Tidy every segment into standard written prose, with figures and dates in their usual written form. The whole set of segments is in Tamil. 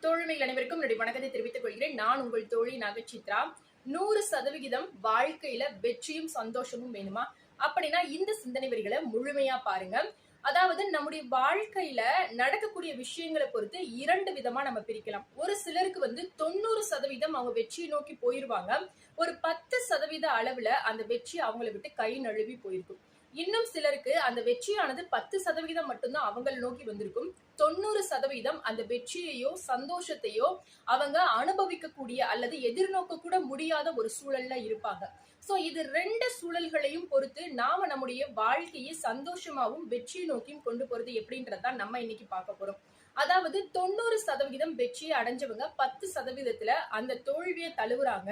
தோழமைகள் அனைவருக்கும் என்னுடைய வணக்கத்தை தெரிவித்துக் கொள்கிறேன். நான் உங்கள் தோழி நகைச்சித்ரா. 100% வாழ்க்கையில வெற்றியும் சந்தோஷமும் வேணுமா? அப்படின்னா இந்த சிந்தனை வரிகளை முழுமையா பாருங்க. அதாவது நம்முடைய வாழ்க்கையில நடக்கக்கூடிய விஷயங்களை பொறுத்து 2 விதமா நம்ம பிரிக்கலாம். ஒரு சிலருக்கு 90% அவங்க வெற்றியை நோக்கி போயிருவாங்க. ஒரு 10% அளவுல அந்த வெற்றி அவங்கள விட்டு கை நழுவி போயிருக்கும். இன்னும் சிலருக்கு அந்த வெற்றியானது 10% மட்டும்தான் அவங்களை நோக்கி வந்திருக்கும். 90% அந்த வெற்றியையோ சந்தோஷத்தையோ அவங்க அனுபவிக்கக்கூடிய அல்லது எதிர்நோக்க கூட முடியாத ஒரு சூழல்ல இருப்பாங்க. சோ இது 2 சூழல்களையும் பொறுத்து நாம நம்முடைய வாழ்க்கையை சந்தோஷமாவும் வெற்றியை நோக்கியும் கொண்டு போறது எப்படின்றதான் நம்ம இன்னைக்கு பார்க்க போறோம். அதாவது 90% வெற்றியை அடைஞ்சவங்க 10%த்துல அந்த தோல்வியை தழுவுறாங்க.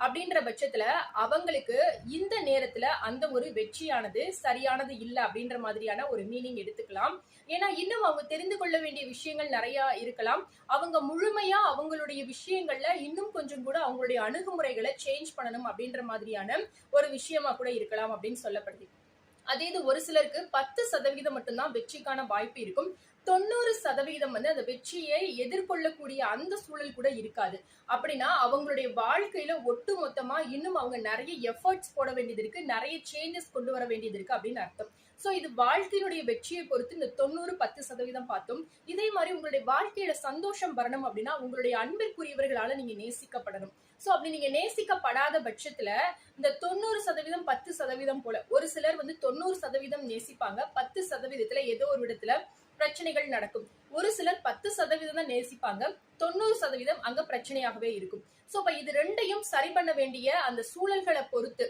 அப்படின்ற பட்சத்துல அவங்களுக்கு இந்த நேரத்துல அந்த ஒரு வெற்றியானது சரியானது இல்ல அப்படின்ற மாதிரியான ஒரு மீனிங் எடுத்துக்கலாம். ஏன்னா இன்னும் அவங்க தெரிந்து கொள்ள வேண்டிய விஷயங்கள் நிறைய இருக்கலாம். அவங்க முழுமையா அவங்களுடைய விஷயங்கள்ல இன்னும் கொஞ்சம் கூட அவங்களுடைய அணுகுமுறைகளை சேஞ்ச் பண்ணணும் அப்படின்ற மாதிரியான ஒரு விஷயமா கூட இருக்கலாம் அப்படின்னு சொல்லப்படுது. அதே இது ஒரு சிலருக்கு 10% மட்டும்தான் வெற்றிக்கான வாய்ப்பு இருக்கும். 90% அந்த வெற்றியை எதிர்கொள்ளக்கூடிய அந்த சூழல் கூட இருக்காது. அப்படின்னா அவங்களுடைய வாழ்க்கையில ஒட்டு மொத்தமா இன்னும் அவங்க நிறைய எஃபர்ட்ஸ் போட வேண்டியது இருக்கு, நிறைய சேஞ்சஸ் கொண்டு வர வேண்டியது இருக்கு அப்படின்னு அர்த்தம். சோ இது வாழ்க்கையினுடைய வெற்றியை பொறுத்து இந்த 90-10% பார்த்தோம். இதே மாதிரி உங்களுடைய வாழ்க்கையில சந்தோஷம் வரணும் அப்படின்னா உங்களுடைய அன்பிற்குரியவர்களால நீங்க நேசிக்கப்படணும். சோ அப்படி நீங்க நேசிக்கப்படாத பட்சத்துல இந்த 90% 10% போல ஒரு சிலர் 90% நேசிப்பாங்க, 10%த்துல ஏதோ ஒரு இடத்துல பிரச்சனைகள் நடக்கும். ஒரு சிலர் 10% தான் நேசிப்பாங்க, 90% அங்க பிரச்சனையாகவே இருக்கும். சோ அப்ப இது ரெண்டையும் சரி பண்ண வேண்டிய அந்த சூழல்களை பொறுத்து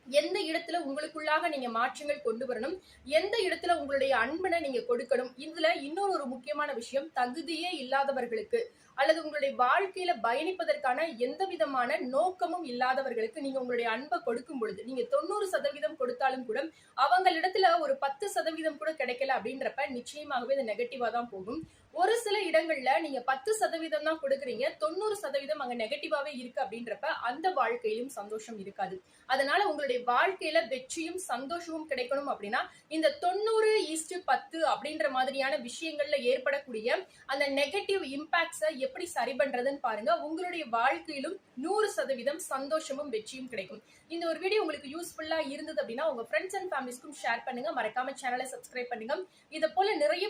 எந்த இடத்துல உங்களுக்குள்ளாக நீங்க மாற்றங்கள் கொண்டு வரணும், எந்த இடத்துல உங்களுடைய அன்பனை நீங்க கொடுக்கணும். இதுல இன்னொரு முக்கியமான விஷயம், தகுதியே இல்லாதவர்களுக்கு அல்லது உங்களுடைய வாழ்க்கையில பயணிப்பதற்கான எந்த விதமான நோக்கமும் இல்லாதவர்களுக்கு நீங்க உங்களுடைய அன்பை கொடுக்கும் பொழுது நீங்க 90% கொடுத்தாலும் கூட அவங்களிடத்துல ஒரு 10% கூட கிடைக்கல அப்படின்றப்ப நிச்சயமாகவே இது நெகட்டிவா தான் போகும். ஒரு சில இடங்கள்ல நீங்க 10% தான் கொடுக்குறீங்க, 90% அங்க நெகட்டிவாவே இருக்கு அப்படின்றப்ப அந்த வாழ்க்கையிலும் சந்தோஷம் இருக்காது. அதனால உங்களுடைய வாழ்க்கையில வெற்றியும் சந்தோஷமும் கிடைக்கணும் அப்படின்னா இந்த 90:10 அப்படின்ற மாதிரியான விஷயங்கள்ல ஏற்படக்கூடிய அந்த நெகட்டிவ் இம்பாக்ட்ஸை எப்படி சரி பண்றதுன்னு பாருங்க. உங்களுடைய வாழ்க்கையிலும் 100% சந்தோஷமும் வெற்றியும் கிடைக்கும். இந்த ஒரு வீடியோ உங்களுக்கு யூஸ்ஃபுல்லா இருந்தது அப்படின்னா உங்க ஃப்ரெண்ட்ஸ் அண்ட் ஃபேமிலிஸ்க்கும் ஷேர் பண்ணுங்க. மறக்காம சேனலை சப்ஸ்கிரைப் பண்ணுங்க. இதை போல நிறைய